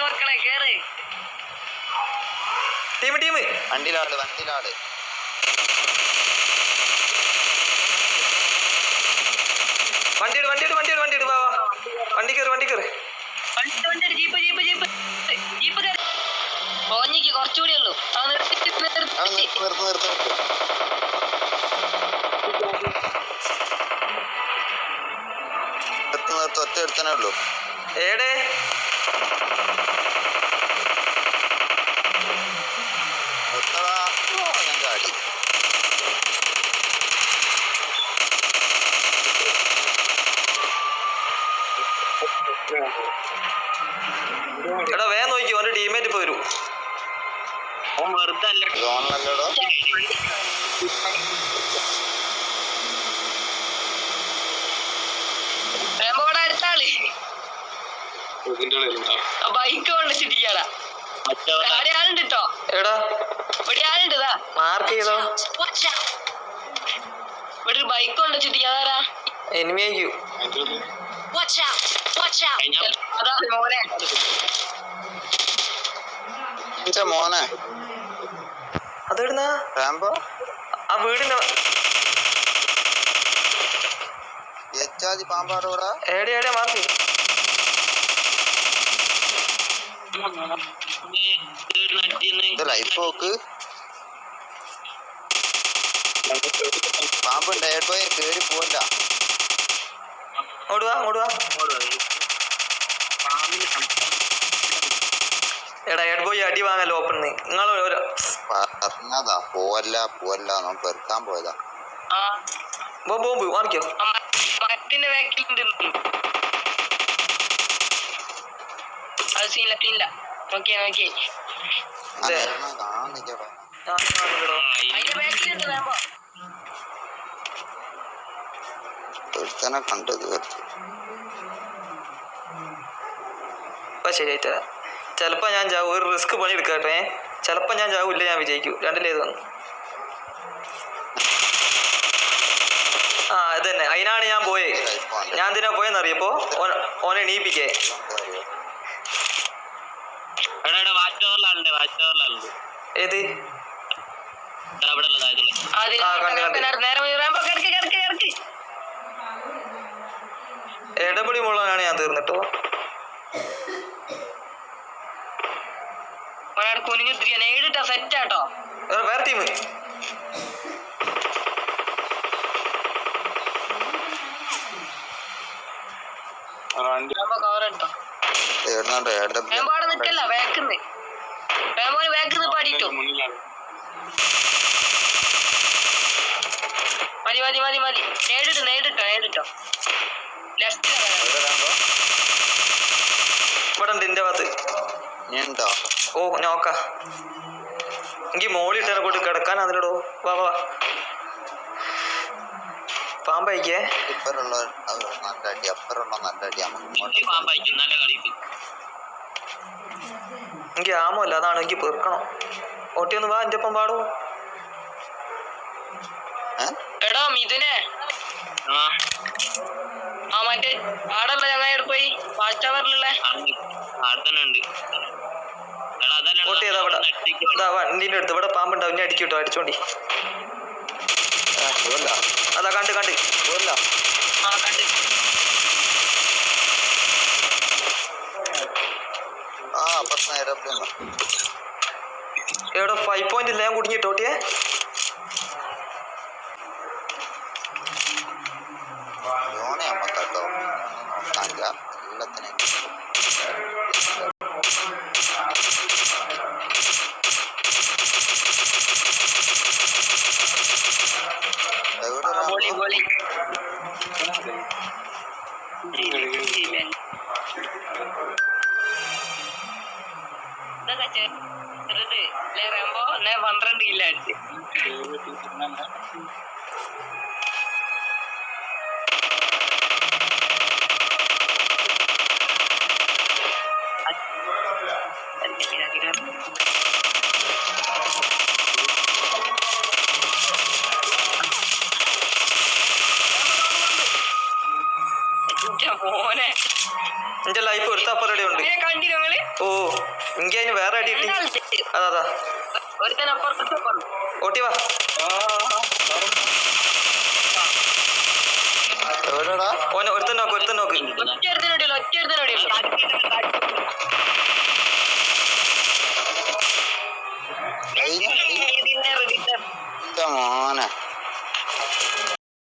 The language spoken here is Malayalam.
മക്കളെ കേറ്. ടീം വണ്ടിയിലാള് വണ്ടി വാ വണ്ടി കയറി ജീപ്പ് ഓഞ്ഞിക്ക് കുറച്ചുകൂടി ഉള്ളൂ. ഒറ്റ എടുത്തേ ഉള്ളൂ. ഏടേ ഞാൻ ചാടി. എടാ വേഗം നോക്കി അവന്റെ ടീമേറ്റ് ഇപ്പൊ വരും. സോണിലല്ലോടോ. അടുത്താള് ബൈക്ക് കൊണ്ടിട്ടിരിക്കാടാ. ആളുണ്ട് കേട്ടോ. എടാ ഇവിടെ ആളുണ്ട്. മാർക്ക് ചെയ്തോ. ഇവിടെ ഒരു ബൈക്ക് കൊണ്ടിട്ടിരിക്കാതാരാ? എനിമി ആയിരിക്കും. മോനെ അതെവിടുന്നാ? റാംബോ ആ വീടിന്റെ പാമ്പാടോടാ. ഏടെ മാർക്ക്. ലൈഫ് നോക്ക്. പാമ്പുണ്ട്. ഏട്ടോയെ കേറി പോവല്ല. ഓടുവാ. എടാ ഹെഡ് ബോയ് അടി വാങ്ങല്ലോ ഓപ്പണിന്ന്. നിങ്ങൾ പറഞ്ഞതാ പോവല്ല നമുക്ക് വെറുക്കാൻ പോയതാ. ബോംബ് മാറിക്കോ. മരത്തിന്റെ ബാക്കിലുണ്ട്. അത് സീനില്ല. നോക്കിയേ ഒരുത്തനെ കണ്ടു തീർത്തു. ഇപ്പൊ ശരിയായിട്ട് ചിലപ്പോ ഞാൻ ചാവും. ഒരു റിസ്ക് പണി എടുക്കട്ടെ. ചിലപ്പോ ഞാൻ ചാവില്ല, ഞാൻ വിജയിക്കും. രണ്ടിലേത് വന്നു. ഇത് തന്നെ. അതിനാണ് ഞാൻ പോയേ. ഞാൻ എന്തിനാ പോയെന്നറിയപ്പോ ഓനെ എണീപ്പിക്കേ. ഏത് ഇടപെടി മുള്ളാനാണ് ഞാൻ തീർന്നിട്ടോ. കുനിഞ്ഞിട്ടിരിക്കാ സെറ്റാട്ടോ. വേറെ ടീം നിക്കല്ല വേക്കുന്ന് പാടിട്ടോ. മതി നേടിട്ടോ. ഇവിടെ ഉണ്ട് എന്റെ ഭാഗത്ത്. ഓ നോക്ക എനിക്ക് മോളിട്ടാണ് പോയിട്ട് കിടക്കാൻ. അതിലടോ വാ പാമ്പയക്കേ. എനിക്ക് ആമല്ല, അതാണ് എനിക്ക് പെറുക്കണം. ഓട്ടി ഒന്ന് വാ, എന്റെ ഒപ്പം പാടോ. എടാ മിഥുനെ, മറ്റേ ആടല്ല ഞങ്ങൾ പോയി വാച്ച് ടവറിലുള്ള വണ്ടിന്റെ അടുത്ത് ഇവിടെ പാമ്പുണ്ടാവും. ഇനി അടിക്കട്ടോ, അടിച്ചോണ്ടി. അതാ കണ്ട് എവിടെ 5 പോയിന്റ് ഇല്ല. ഞാൻ കുടുങ്ങിട്ടോട്ടിയേ. റംബോ 12 കിലോ അടിച്ച്. എന്റെ ലൈഫ് എടുത്തപ്പറടെ ഉണ്ട്. ഓ ഇങ്ങ അതിന് വേറെ അടി കിട്ടി. അതാ ഓട്ടി വാ. എവിടെടാ ഓനെ ഒരുത്തൻ നോക്ക്. മോനെ